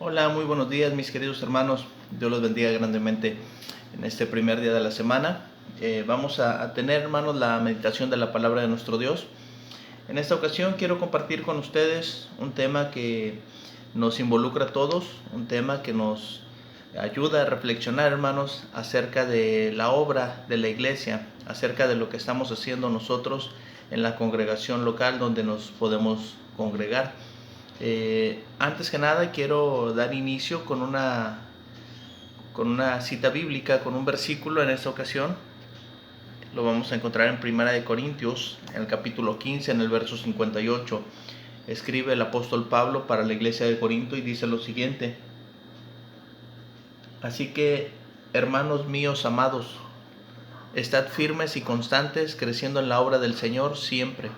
Hola, muy buenos días mis queridos hermanos. Dios los bendiga grandemente en este primer día de la semana. Vamos a tener, hermanos, la meditación de la palabra de nuestro Dios. En esta ocasión quiero compartir con ustedes un tema que nos involucra a todos, un tema que nos ayuda a reflexionar, hermanos, acerca de la obra de la iglesia, acerca de lo que estamos haciendo nosotros en la congregación local donde nos podemos congregar. Antes que nada quiero dar inicio con una cita bíblica, con un versículo. En esta ocasión lo vamos a encontrar en Primera de Corintios, en el capítulo 15, en el verso 58. Escribe el apóstol Pablo para la iglesia de Corinto y dice lo siguiente: Así que, hermanos míos amados, estad firmes y constantes, creciendo en la obra del Señor siempre,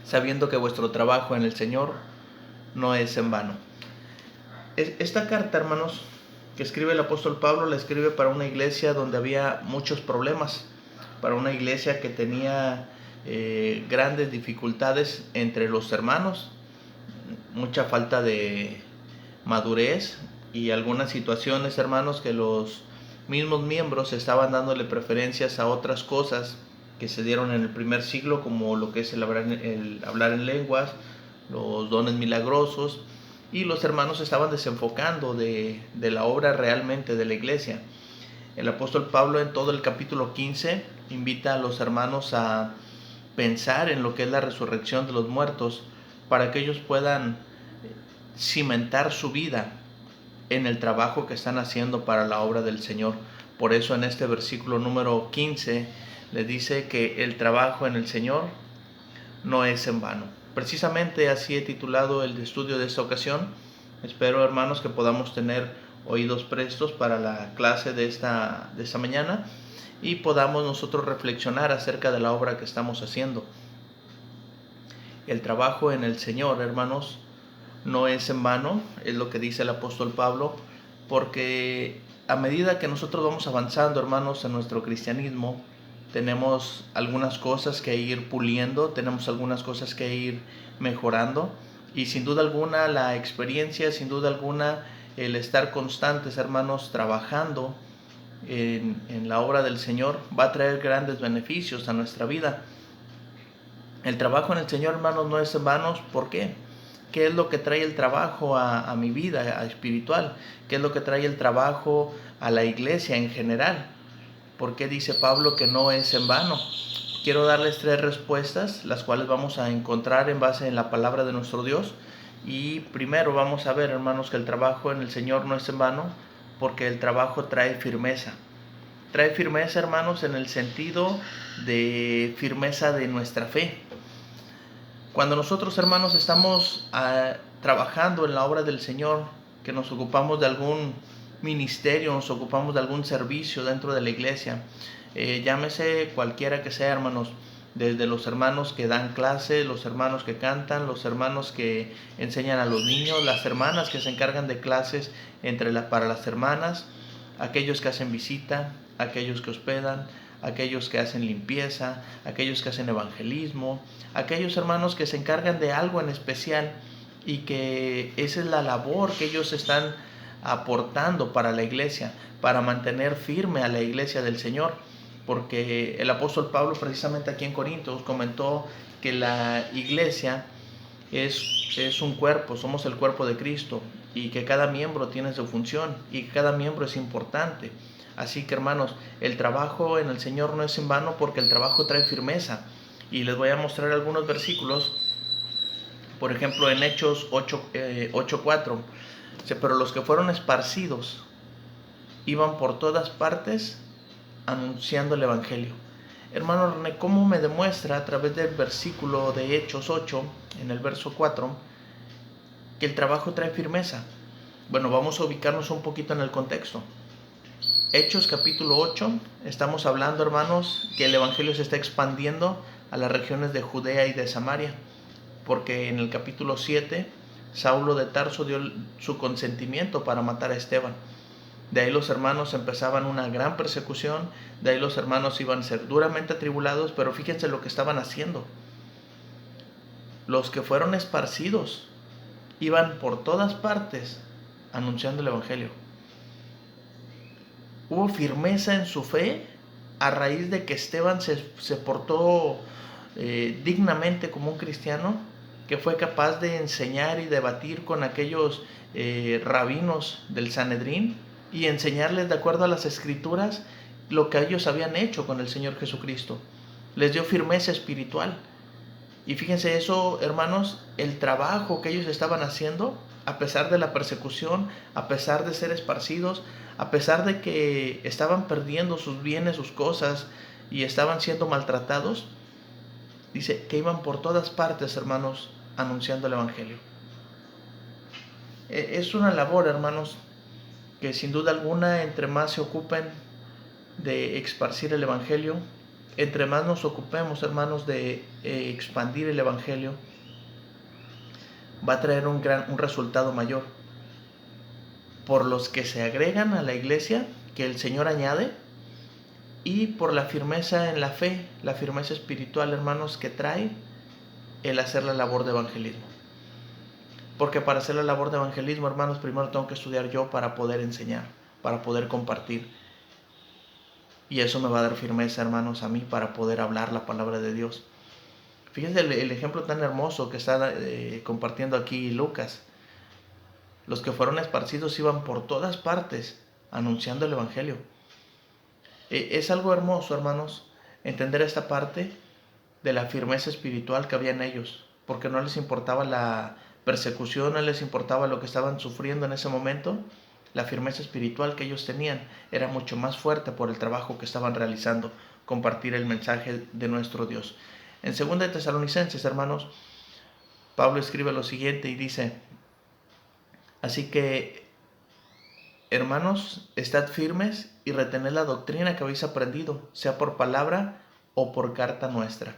sabiendo que vuestro trabajo en el Señor no es en vano. Esta carta, hermanos, que escribe el apóstol Pablo, la escribe para una iglesia donde había muchos problemas, para una iglesia que tenía grandes dificultades entre los hermanos, mucha falta de madurez y algunas situaciones, hermanos, que los mismos miembros estaban dándole preferencias a otras cosas que se dieron en el primer siglo, como lo que es el hablar en lenguas, los dones milagrosos, y los hermanos estaban desenfocando de la obra realmente de la iglesia. El apóstol Pablo, en todo el capítulo 15, invita a los hermanos a pensar en lo que es la resurrección de los muertos, para que ellos puedan cimentar su vida en el trabajo que están haciendo para la obra del Señor. Por eso en este versículo número 15 le dice que el trabajo en el Señor no es en vano. Precisamente así he titulado el estudio de esta ocasión. Espero, hermanos, que podamos tener oídos prestos para la clase de esta mañana y podamos nosotros reflexionar acerca de la obra que estamos haciendo. El trabajo en el Señor, hermanos, no es en vano, es lo que dice el apóstol Pablo, porque a medida que nosotros vamos avanzando, hermanos, en nuestro cristianismo, tenemos algunas cosas que ir puliendo, tenemos algunas cosas que ir mejorando, y sin duda alguna la experiencia, sin duda alguna el estar constantes, hermanos, trabajando en la obra del Señor va a traer grandes beneficios a nuestra vida. El trabajo en el Señor, hermanos, no es en vano. ¿Por qué? ¿Qué es lo que trae el trabajo a mi vida espiritual? ¿Qué es lo que trae el trabajo a la iglesia en general? ¿Por qué dice Pablo que no es en vano? Quiero darles 3 respuestas, las cuales vamos a encontrar en base en la palabra de nuestro Dios. Y primero vamos a ver, hermanos, que el trabajo en el Señor no es en vano, porque el trabajo trae firmeza. Trae firmeza, hermanos, en el sentido de firmeza de nuestra fe. Cuando nosotros, hermanos, estamos trabajando en la obra del Señor, que nos ocupamos de algún ministerio, nos ocupamos de algún servicio dentro de la iglesia, llámese cualquiera que sea, hermanos, desde los hermanos que dan clase, los hermanos que cantan, los hermanos que enseñan a los niños, las hermanas que se encargan de clases para las hermanas, aquellos que hacen visita, aquellos que hospedan, aquellos que hacen limpieza, aquellos que hacen evangelismo, aquellos hermanos que se encargan de algo en especial y que esa es la labor que ellos están aportando para la iglesia, para mantener firme a la iglesia del Señor. Porque el apóstol Pablo, precisamente aquí en Corintios, comentó que la iglesia es un cuerpo, somos el cuerpo de Cristo, y que cada miembro tiene su función y que cada miembro es importante. Así que, hermanos, el trabajo en el Señor no es en vano, porque el trabajo trae firmeza. Y les voy a mostrar algunos versículos. Por ejemplo, en Hechos 8:4, pero los que fueron esparcidos iban por todas partes anunciando el evangelio. Hermano René, ¿cómo me demuestra a través del versículo de Hechos 8, en el verso 4, que el trabajo trae firmeza? Bueno, vamos a ubicarnos un poquito en el contexto. Hechos capítulo 8, estamos hablando, hermanos, que el evangelio se está expandiendo a las regiones de Judea y de Samaria, porque en el capítulo 7, Saulo de Tarso dio su consentimiento para matar a Esteban. De ahí los hermanos empezaban una gran persecución, de ahí los hermanos iban a ser duramente atribulados, pero fíjense lo que estaban haciendo. Los que fueron esparcidos iban por todas partes anunciando el Evangelio. Hubo firmeza en su fe a raíz de que Esteban se portó dignamente como un cristiano, que fue capaz de enseñar y debatir con aquellos rabinos del Sanedrín y enseñarles de acuerdo a las escrituras lo que ellos habían hecho con el Señor Jesucristo. Les dio firmeza espiritual. Y fíjense eso, hermanos, el trabajo que ellos estaban haciendo, a pesar de la persecución, a pesar de ser esparcidos, a pesar de que estaban perdiendo sus bienes, sus cosas, y estaban siendo maltratados, dice que iban por todas partes, hermanos, anunciando el Evangelio. Es una labor, hermanos, que sin duda alguna, entre más se ocupen de esparcir el Evangelio, entre más nos ocupemos, hermanos, de expandir el Evangelio, va a traer un resultado mayor. Por los que se agregan a la iglesia, que el Señor añade, y por la firmeza en la fe, la firmeza espiritual, hermanos, que trae el hacer la labor de evangelismo. Porque para hacer la labor de evangelismo, hermanos, primero tengo que estudiar yo para poder enseñar, para poder compartir. Y eso me va a dar firmeza, hermanos, a mí para poder hablar la palabra de Dios. Fíjense el ejemplo tan hermoso que está compartiendo aquí Lucas. Los que fueron esparcidos iban por todas partes anunciando el Evangelio. Es algo hermoso, hermanos, entender esta parte de la firmeza espiritual que había en ellos, porque no les importaba la persecución, no les importaba lo que estaban sufriendo en ese momento. La firmeza espiritual que ellos tenían era mucho más fuerte por el trabajo que estaban realizando, compartir el mensaje de nuestro Dios. En 2 de Tesalonicenses, hermanos, Pablo escribe lo siguiente y dice: así que, hermanos, estad firmes y retened la doctrina que habéis aprendido, sea por palabra o por carta nuestra.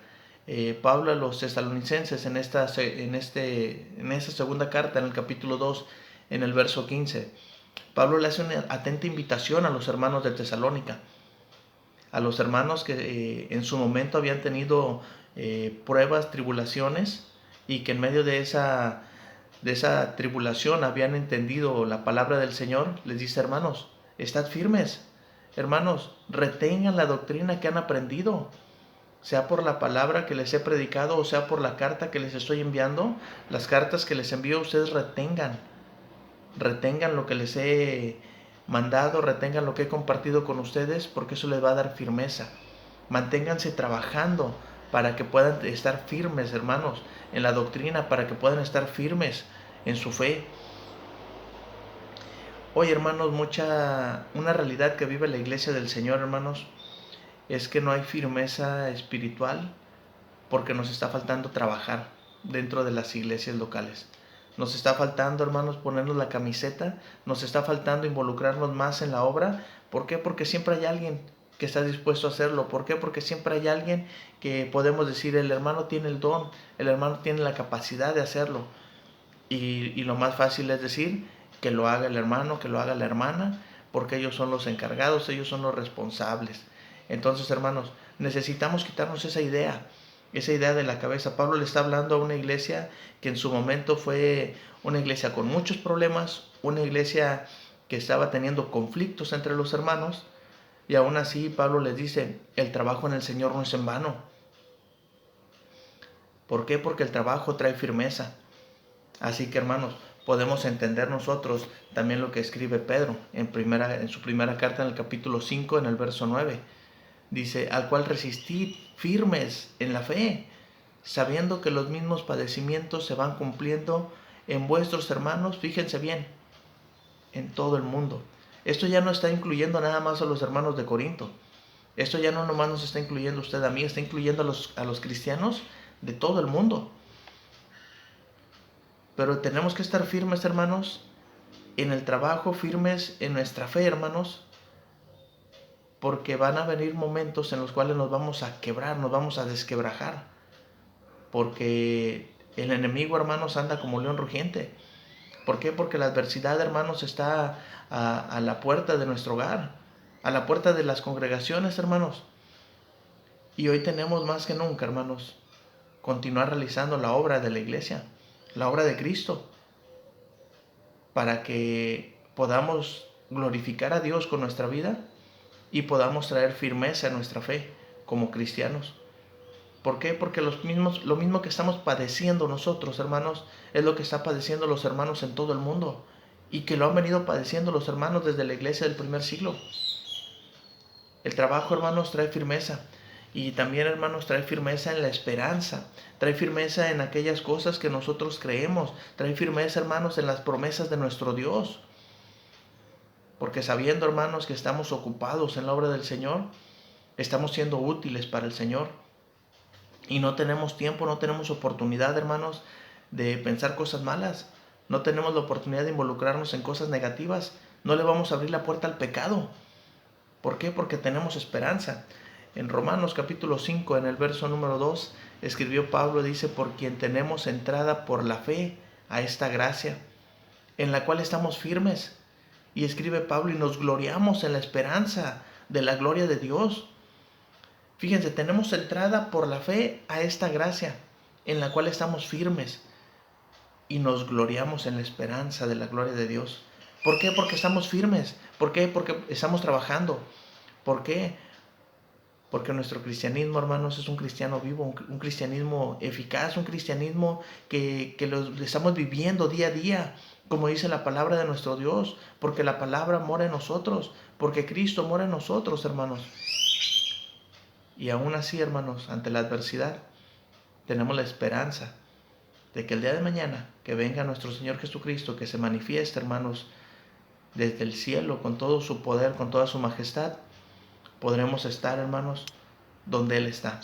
Pablo a los tesalonicenses en esa segunda carta, en el capítulo 2, en el verso 15, Pablo le hace una atenta invitación a los hermanos de Tesalónica, a los hermanos que en su momento habían tenido pruebas, tribulaciones, y que en medio de esa tribulación habían entendido la palabra del Señor. Les dice: hermanos, estad firmes, hermanos, retengan la doctrina que han aprendido, sea por la palabra que les he predicado o sea por la carta que les estoy enviando. Las cartas que les envío, ustedes retengan lo que les he mandado, retengan lo que he compartido con ustedes, porque eso les va a dar firmeza. Manténganse trabajando para que puedan estar firmes, hermanos, en la doctrina, para que puedan estar firmes en su fe. Hoy, hermanos, una realidad que vive la iglesia del Señor, hermanos, es que no hay firmeza espiritual porque nos está faltando trabajar dentro de las iglesias locales. Nos está faltando, hermanos, ponernos la camiseta, nos está faltando involucrarnos más en la obra. ¿Por qué? Porque siempre hay alguien que está dispuesto a hacerlo. ¿Por qué? Porque siempre hay alguien que podemos decir: el hermano tiene el don, el hermano tiene la capacidad de hacerlo. Y lo más fácil es decir que lo haga el hermano, que lo haga la hermana, porque ellos son los encargados, ellos son los responsables. Entonces, hermanos, necesitamos quitarnos esa idea de la cabeza. Pablo le está hablando a una iglesia que en su momento fue una iglesia con muchos problemas, una iglesia que estaba teniendo conflictos entre los hermanos, y aún así Pablo les dice: el trabajo en el Señor no es en vano. ¿Por qué? Porque el trabajo trae firmeza. Así que, hermanos, podemos entender nosotros también lo que escribe Pedro en su primera carta, en el capítulo 5, en el verso 9. Dice: al cual resistid firmes en la fe, sabiendo que los mismos padecimientos se van cumpliendo en vuestros hermanos, fíjense bien, en todo el mundo. Esto ya no está incluyendo nada más a los hermanos de Corinto. Esto ya no nomás nos está incluyendo usted a mí, está incluyendo a los cristianos de todo el mundo. Pero tenemos que estar firmes, hermanos, en el trabajo, firmes en nuestra fe, hermanos, porque van a venir momentos en los cuales nos vamos a quebrar, nos vamos a desquebrajar, porque el enemigo, hermanos, anda como león rugiente. ¿Por qué? Porque la adversidad, hermanos, está a la puerta de nuestro hogar, a la puerta de las congregaciones, hermanos. Y hoy tenemos más que nunca, hermanos, continuar realizando la obra de la iglesia, la obra de Cristo. para que podamos glorificar a Dios con nuestra vida y podamos traer firmeza a nuestra fe como cristianos. ¿Por qué? Porque lo mismo que estamos padeciendo nosotros, hermanos, es lo que están padeciendo los hermanos en todo el mundo, y que lo han venido padeciendo los hermanos desde la iglesia del primer siglo. El trabajo, hermanos, trae firmeza, y también, hermanos, trae firmeza en la esperanza, trae firmeza en aquellas cosas que nosotros creemos, trae firmeza, hermanos, en las promesas de nuestro Dios. Porque sabiendo, hermanos, que estamos ocupados en la obra del Señor, estamos siendo útiles para el Señor. Y no tenemos tiempo, no tenemos oportunidad, hermanos, de pensar cosas malas. No tenemos la oportunidad de involucrarnos en cosas negativas. No le vamos a abrir la puerta al pecado. ¿Por qué? Porque tenemos esperanza. En Romanos capítulo 5, en el verso número 2, escribió Pablo, dice, por quien tenemos entrada por la fe a esta gracia, en la cual estamos firmes. Y escribe Pablo, y nos gloriamos en la esperanza de la gloria de Dios. Fíjense, tenemos entrada por la fe a esta gracia, en la cual estamos firmes y nos gloriamos en la esperanza de la gloria de Dios. ¿Por qué? Porque estamos firmes. ¿Por qué? Porque estamos trabajando. ¿Por qué? Porque nuestro cristianismo, hermanos, es un cristiano vivo, un cristianismo eficaz, un cristianismo que lo estamos viviendo día a día, como dice la palabra de nuestro Dios, porque la palabra mora en nosotros, porque Cristo mora en nosotros, hermanos. Y aún así, hermanos, ante la adversidad, tenemos la esperanza de que el día de mañana, que venga nuestro Señor Jesucristo, que se manifieste, hermanos, desde el cielo, con todo su poder, con toda su majestad, podremos estar, hermanos, donde Él está.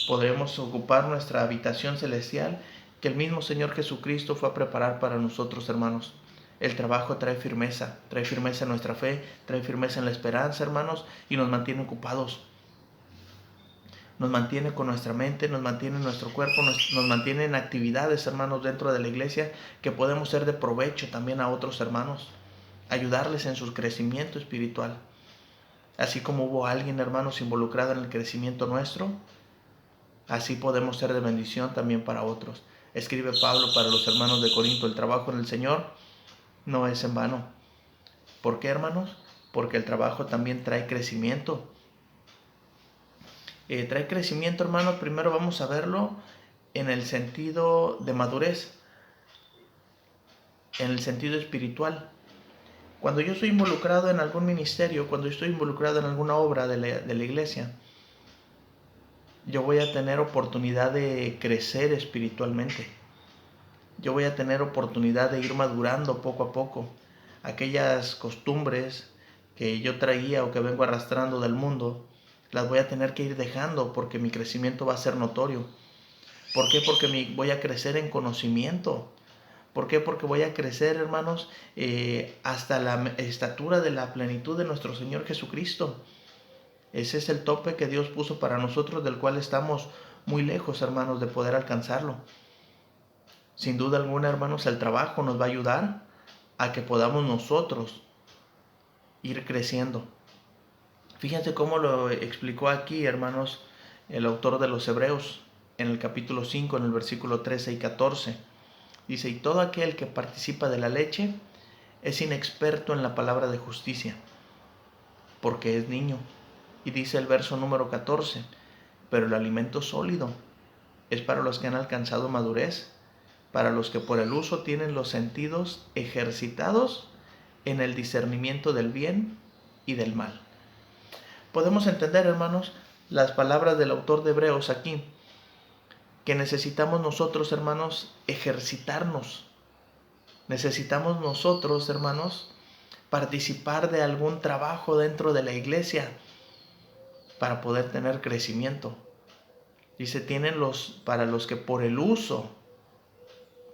Podremos ocupar nuestra habitación celestial que el mismo Señor Jesucristo fue a preparar para nosotros, hermanos. El trabajo trae firmeza en nuestra fe, trae firmeza en la esperanza, hermanos, y nos mantiene ocupados. Nos mantiene con nuestra mente, nos mantiene en nuestro cuerpo, nos mantiene en actividades, hermanos, dentro de la iglesia, que podemos ser de provecho también a otros hermanos, ayudarles en su crecimiento espiritual. Así como hubo alguien, hermanos, involucrado en el crecimiento nuestro, así podemos ser de bendición también para otros. Escribe Pablo para los hermanos de Corinto, el trabajo en el Señor no es en vano. ¿Por qué, hermanos? Porque el trabajo también trae crecimiento. Trae crecimiento, hermanos. Primero vamos a verlo en el sentido de madurez, en el sentido espiritual. Cuando yo estoy involucrado en algún ministerio, cuando estoy involucrado en alguna obra de la iglesia, yo voy a tener oportunidad de crecer espiritualmente. Yo voy a tener oportunidad de ir madurando poco a poco. Aquellas costumbres que yo traía o que vengo arrastrando del mundo, las voy a tener que ir dejando porque mi crecimiento va a ser notorio. ¿Por qué? Porque voy a crecer en conocimiento. ¿Por qué? Porque voy a crecer, hermanos, hasta la estatura de la plenitud de nuestro Señor Jesucristo. Ese es el tope que Dios puso para nosotros, del cual estamos muy lejos, hermanos, de poder alcanzarlo. Sin duda alguna, hermanos, el trabajo nos va a ayudar a que podamos nosotros ir creciendo. Fíjense cómo lo explicó aquí, hermanos, el autor de los Hebreos, en el capítulo 5, en el versículo 13 y 14. Dice, y todo aquel que participa de la leche es inexperto en la palabra de justicia, porque es niño. Y dice el verso número 14, pero el alimento sólido es para los que han alcanzado madurez, para los que por el uso tienen los sentidos ejercitados en el discernimiento del bien y del mal. Podemos entender, hermanos, las palabras del autor de Hebreos aquí, que necesitamos nosotros, hermanos, ejercitarnos. Necesitamos nosotros, hermanos, participar de algún trabajo dentro de la iglesia para poder tener crecimiento. Dice, para los que por el uso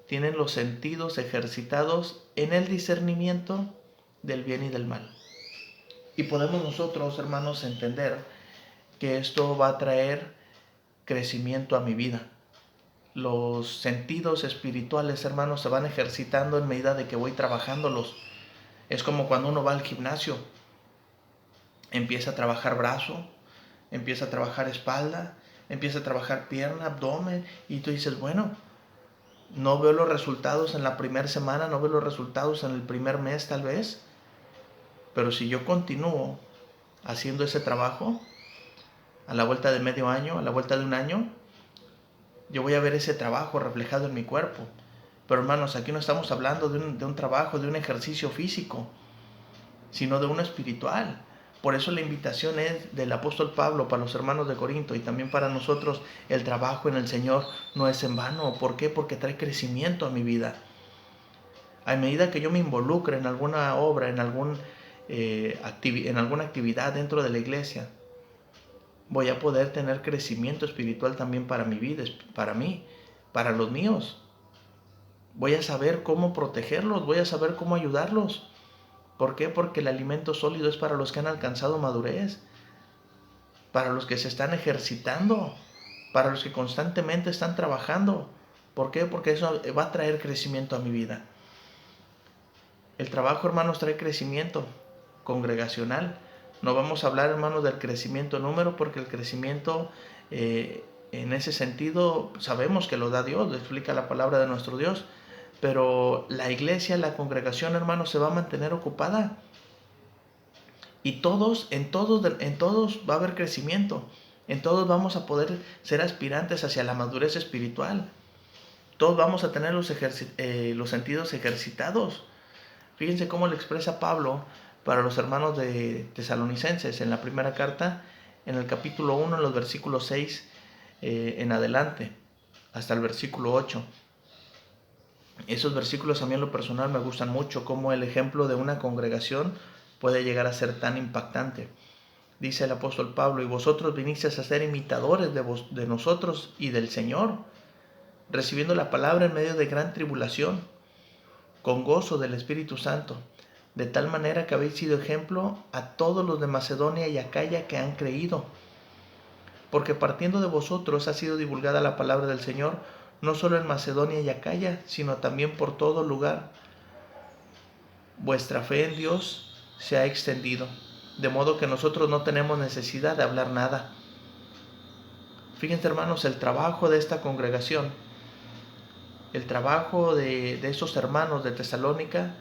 tienen los sentidos ejercitados en el discernimiento del bien y del mal. Y podemos nosotros, hermanos, entender que esto va a traer crecimiento a mi vida. Los sentidos espirituales, hermanos, se van ejercitando en medida de que voy trabajándolos. Es como cuando uno va al gimnasio. Empieza a trabajar brazo, empieza a trabajar espalda, empieza a trabajar pierna, abdomen, y tú dices, bueno, No veo los resultados en la primera semana, no veo los resultados en el primer mes tal vez, pero si yo continúo haciendo ese trabajo, a la vuelta de medio año, a la vuelta de un año, yo voy a ver ese trabajo reflejado en mi cuerpo. Pero hermanos, aquí no estamos hablando de un trabajo, de un ejercicio físico, sino de uno espiritual. Por eso la invitación es del apóstol Pablo para los hermanos de Corinto y también para nosotros. El trabajo en el Señor no es en vano. ¿Por qué? Porque trae crecimiento a mi vida. A medida que yo me involucre en alguna obra, en alguna actividad dentro de la iglesia, voy a poder tener crecimiento espiritual también para mi vida, para mí, para los míos. Voy a saber cómo protegerlos, voy a saber cómo ayudarlos. ¿Por qué? Porque el alimento sólido es para los que han alcanzado madurez, para los que se están ejercitando, para los que constantemente están trabajando. ¿Por qué? Porque eso va a traer crecimiento a mi vida. El trabajo, hermanos, trae crecimiento congregacional. No vamos a hablar, hermanos, del crecimiento número, porque el crecimiento en ese sentido sabemos que lo da Dios, lo explica la palabra de nuestro Dios. Pero la iglesia, la congregación, hermanos, se va a mantener ocupada. Y en todos va a haber crecimiento. En todos vamos a poder ser aspirantes hacia la madurez espiritual. Todos vamos a tener los sentidos ejercitados. Fíjense cómo le expresa Pablo para los hermanos de Tesalonicenses en la primera carta, en el capítulo 1, en los versículos 6 en adelante, hasta el versículo 8. Esos versículos a mí en lo personal me gustan mucho, cómo el ejemplo de una congregación puede llegar a ser tan impactante. Dice el apóstol Pablo: y vosotros vinisteis a ser imitadores de nosotros y del Señor, recibiendo la palabra en medio de gran tribulación, con gozo del Espíritu Santo, de tal manera que habéis sido ejemplo a todos los de Macedonia y Acaya que han creído. Porque partiendo de vosotros ha sido divulgada la palabra del Señor, no solo en Macedonia y Acaya, sino también por todo lugar. Vuestra fe en Dios se ha extendido, de modo que nosotros no tenemos necesidad de hablar nada. Fíjense, hermanos, el trabajo de esta congregación, el trabajo de esos hermanos de Tesalónica,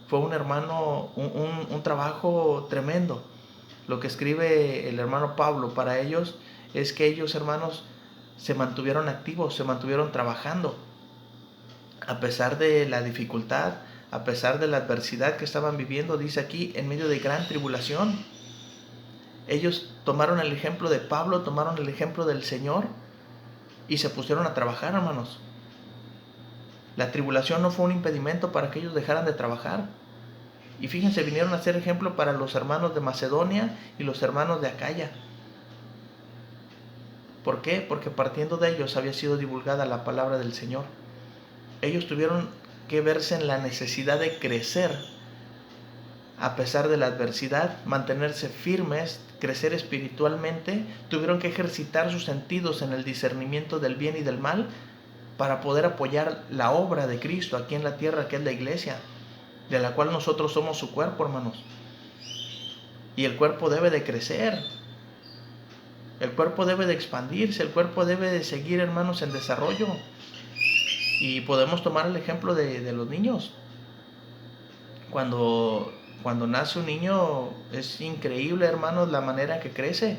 fue un trabajo tremendo. Lo que escribe el hermano Pablo para ellos es que ellos, hermanos, se mantuvieron activos, se mantuvieron trabajando, a pesar de la dificultad, a pesar de la adversidad que estaban viviendo. Dice aquí, en medio de gran tribulación. Ellos tomaron el ejemplo de Pablo, tomaron el ejemplo del Señor y se pusieron a trabajar, hermanos. La tribulación no fue un impedimento para que ellos dejaran de trabajar. Y fíjense, vinieron a ser ejemplo para los hermanos de Macedonia y los hermanos de Acaya. ¿Por qué? Porque partiendo de ellos había sido divulgada la palabra del Señor. Ellos tuvieron que verse en la necesidad de crecer a pesar de la adversidad, mantenerse firmes, crecer espiritualmente. Tuvieron que ejercitar sus sentidos en el discernimiento del bien y del mal para poder apoyar la obra de Cristo aquí en la tierra, que es la iglesia, de la cual nosotros somos su cuerpo, hermanos. Y el cuerpo debe de crecer, el cuerpo debe de expandirse, el cuerpo debe de seguir, hermanos, en desarrollo. Y podemos tomar el ejemplo de los niños. Cuando nace un niño es increíble, hermanos, la manera que crece.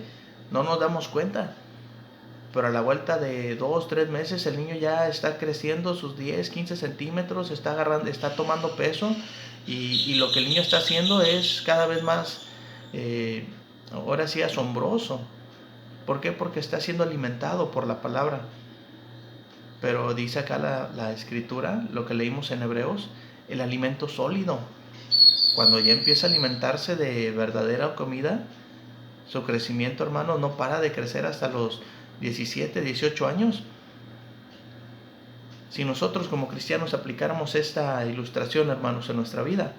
No nos damos cuenta. Pero a la vuelta de 2, 3 meses el niño ya está creciendo sus 10, 15 centímetros, está tomando peso y lo que el niño está haciendo es cada vez más, ahora sí, asombroso. ¿Por qué? Porque está siendo alimentado por la palabra. Pero dice acá la escritura, lo que leímos en Hebreos, el alimento sólido. Cuando ya empieza a alimentarse de verdadera comida, su crecimiento, hermano, no para de crecer hasta los 17, 18 años. Si nosotros como cristianos aplicáramos esta ilustración, hermanos, en nuestra vida,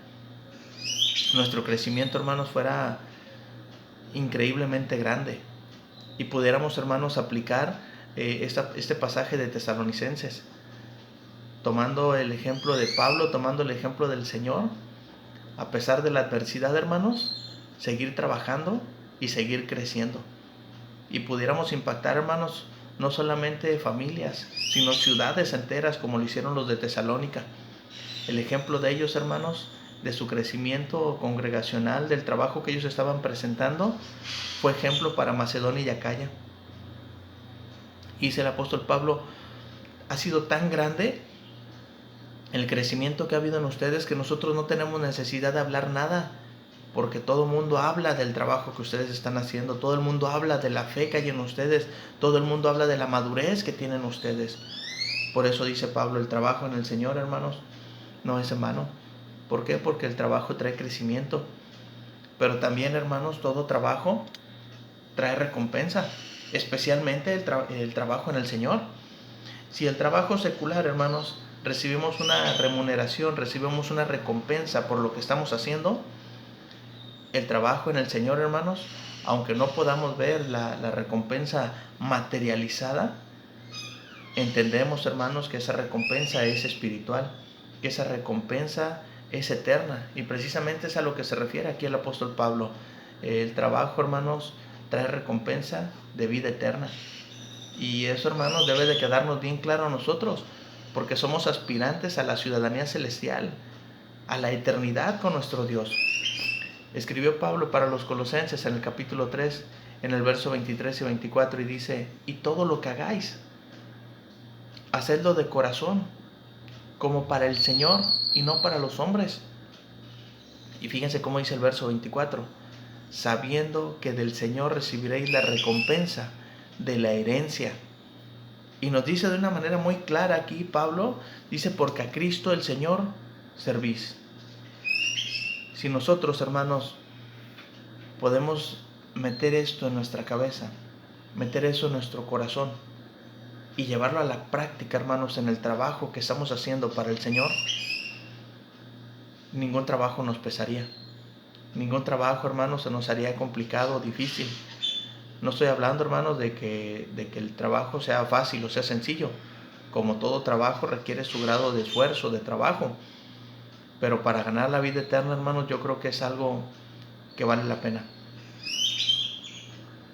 nuestro crecimiento, hermanos, fuera increíblemente grande. Y pudiéramos, hermanos, aplicar este pasaje de Tesalonicenses, tomando el ejemplo de Pablo, tomando el ejemplo del Señor. A pesar de la adversidad, hermanos, seguir trabajando y seguir creciendo. Y pudiéramos impactar, hermanos, no solamente familias, sino ciudades enteras como lo hicieron los de Tesalónica. El ejemplo de ellos, hermanos, de su crecimiento congregacional, del trabajo que ellos estaban presentando, fue ejemplo para Macedonia y Acaya. Dice el apóstol Pablo, ha sido tan grande el crecimiento que ha habido en ustedes que nosotros no tenemos necesidad de hablar nada, porque todo el mundo habla del trabajo que ustedes están haciendo, todo el mundo habla de la fe que hay en ustedes, todo el mundo habla de la madurez que tienen ustedes. Por eso dice Pablo, el trabajo en el Señor, hermanos, no es en vano. ¿Por qué? Porque el trabajo trae crecimiento. Pero también, hermanos, todo trabajo trae recompensa, especialmente el trabajo en el Señor. Si el trabajo secular, hermanos, recibimos una remuneración, recibimos una recompensa por lo que estamos haciendo, el trabajo en el Señor, hermanos, aunque no podamos ver la recompensa materializada, entendemos, hermanos, que esa recompensa es espiritual, que esa recompensa es eterna, y precisamente es a lo que se refiere aquí el apóstol Pablo. El trabajo, hermanos, trae recompensa de vida eterna, y eso, hermanos, debe de quedarnos bien claro a nosotros, porque somos aspirantes a la ciudadanía celestial, a la eternidad con nuestro Dios. Escribió Pablo para los Colosenses en el capítulo 3, en el verso 23 y 24, y dice, y todo lo que hagáis, hacedlo de corazón, como para el Señor y no para los hombres. Y fíjense cómo dice el verso 24, sabiendo que del Señor recibiréis la recompensa de la herencia. Y nos dice de una manera muy clara aquí Pablo, dice, porque a Cristo el Señor servís. Si nosotros, hermanos, podemos meter esto en nuestra cabeza, meter eso en nuestro corazón y llevarlo a la práctica, hermanos, en el trabajo que estamos haciendo para el Señor, ningún trabajo nos pesaría. Ningún trabajo, hermanos, se nos haría complicado o difícil. No estoy hablando, hermanos, de que el trabajo sea fácil o sea sencillo. Como todo trabajo requiere su grado de esfuerzo, de trabajo. Pero para ganar la vida eterna, hermanos, yo creo que es algo que vale la pena.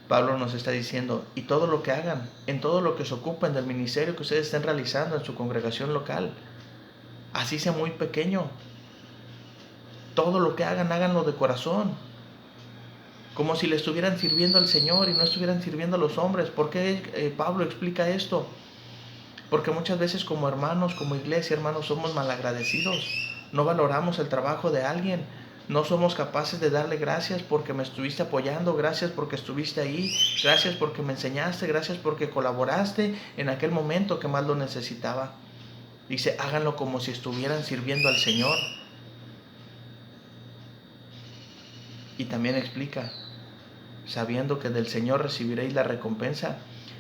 Pablo nos está diciendo, y todo lo que hagan, en todo lo que se ocupen del ministerio que ustedes estén realizando en su congregación local, así sea muy pequeño, todo lo que hagan, háganlo de corazón, como si le estuvieran sirviendo al Señor y no estuvieran sirviendo a los hombres. ¿Por qué Pablo explica esto? Porque muchas veces como hermanos, como iglesia, hermanos, somos malagradecidos. No valoramos el trabajo de alguien. No somos capaces de darle gracias porque me estuviste apoyando, gracias porque estuviste ahí, gracias porque me enseñaste, gracias porque colaboraste en aquel momento que más lo necesitaba. Dice, háganlo como si estuvieran sirviendo al Señor. Y también explica, sabiendo que del Señor recibiréis la recompensa.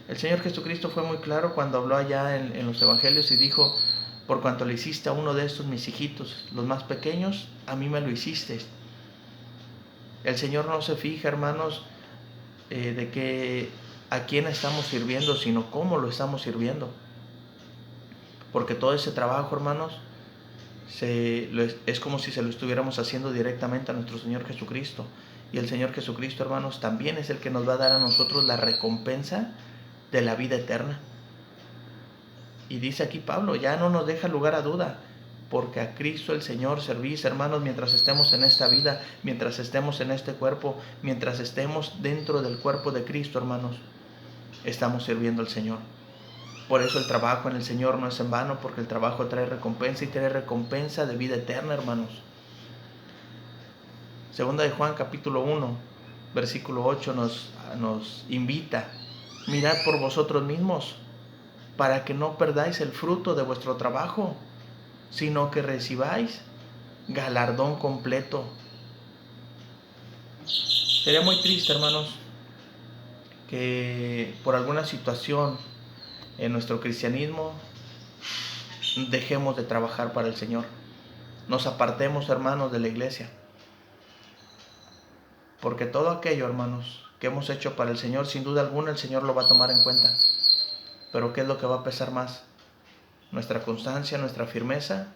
El Señor Jesucristo fue muy claro cuando habló allá en los evangelios y dijo, por cuanto le hiciste a uno de estos mis hijitos, los más pequeños, a mí me lo hiciste. El Señor no se fija, hermanos, de que a quién estamos sirviendo, sino cómo lo estamos sirviendo. Porque todo ese trabajo, hermanos, es como si se lo estuviéramos haciendo directamente a nuestro Señor Jesucristo. Y el Señor Jesucristo, hermanos, también es el que nos va a dar a nosotros la recompensa de la vida eterna. Y dice aquí Pablo, ya no nos deja lugar a duda, porque a Cristo el Señor servís, hermanos, mientras estemos en esta vida, mientras estemos en este cuerpo, mientras estemos dentro del cuerpo de Cristo, hermanos, estamos sirviendo al Señor. Por eso el trabajo en el Señor no es en vano, porque el trabajo trae recompensa y trae recompensa de vida eterna, hermanos. Segunda de Juan capítulo 1, versículo 8 nos invita, mirad por vosotros mismos, para que no perdáis el fruto de vuestro trabajo, sino que recibáis galardón completo. Sería muy triste, hermanos, que por alguna situación en nuestro cristianismo dejemos de trabajar para el Señor. Nos apartemos, hermanos, de la iglesia. Porque todo aquello, hermanos, que hemos hecho para el Señor, sin duda alguna el Señor lo va a tomar en cuenta. Pero ¿qué es lo que va a pesar más? ¿Nuestra constancia, nuestra firmeza?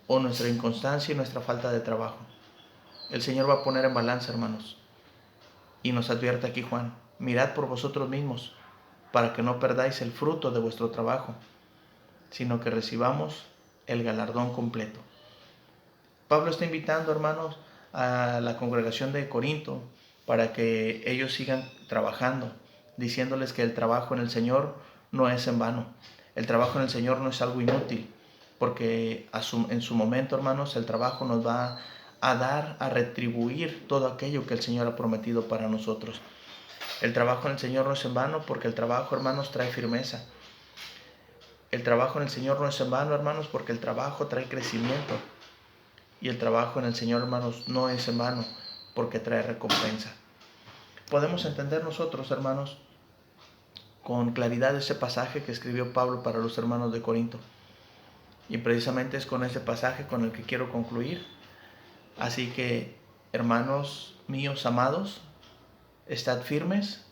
¿O nuestra inconstancia y nuestra falta de trabajo? El Señor va a poner en balanza, hermanos. Y nos advierte aquí Juan, mirad por vosotros mismos, para que no perdáis el fruto de vuestro trabajo, sino que recibamos el galardón completo. Pablo está invitando, hermanos, a la congregación de Corinto para que ellos sigan trabajando, diciéndoles que el trabajo en el Señor no es en vano. El trabajo en el Señor no es algo inútil, porque en su momento, hermanos, el trabajo nos va a dar, a retribuir todo aquello que el Señor ha prometido para nosotros. El trabajo en el Señor no es en vano, porque el trabajo, hermanos, trae firmeza. El trabajo en el Señor no es en vano, hermanos, porque el trabajo trae crecimiento. Y el trabajo en el Señor, hermanos, no es en vano, porque trae recompensa. Podemos entender nosotros, hermanos, con claridad ese pasaje que escribió Pablo para los hermanos de Corinto. Y precisamente es con ese pasaje con el que quiero concluir. Así que, hermanos míos amados, estad firmes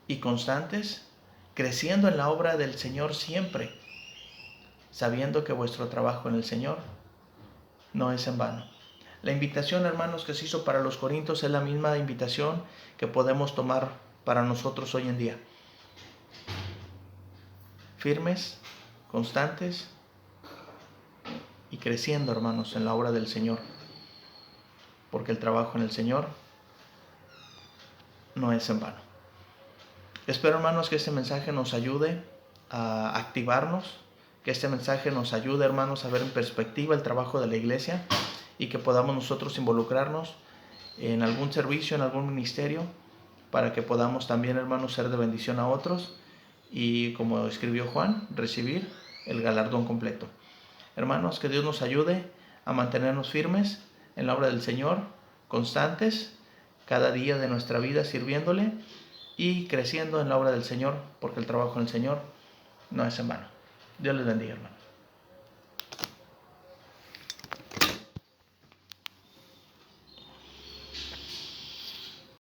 y constantes, creciendo en la obra del Señor siempre, sabiendo que vuestro trabajo en el Señor no es en vano. La invitación, hermanos, que se hizo para los corintios es la misma invitación que podemos tomar para nosotros hoy en día. Firmes, constantes y creciendo, hermanos, en la obra del Señor, porque el trabajo en el Señor no es en vano. Espero, hermanos, que este mensaje nos ayude a activarnos, que este mensaje nos ayude, hermanos, a ver en perspectiva el trabajo de la iglesia y que podamos nosotros involucrarnos en algún servicio, en algún ministerio, para que podamos también, hermanos, ser de bendición a otros y, como escribió Juan, recibir el galardón completo. Hermanos, que Dios nos ayude a mantenernos firmes en la obra del Señor, constantes, cada día de nuestra vida sirviéndole y creciendo en la obra del Señor, porque el trabajo en el Señor no es en vano. Dios les bendiga, hermanos.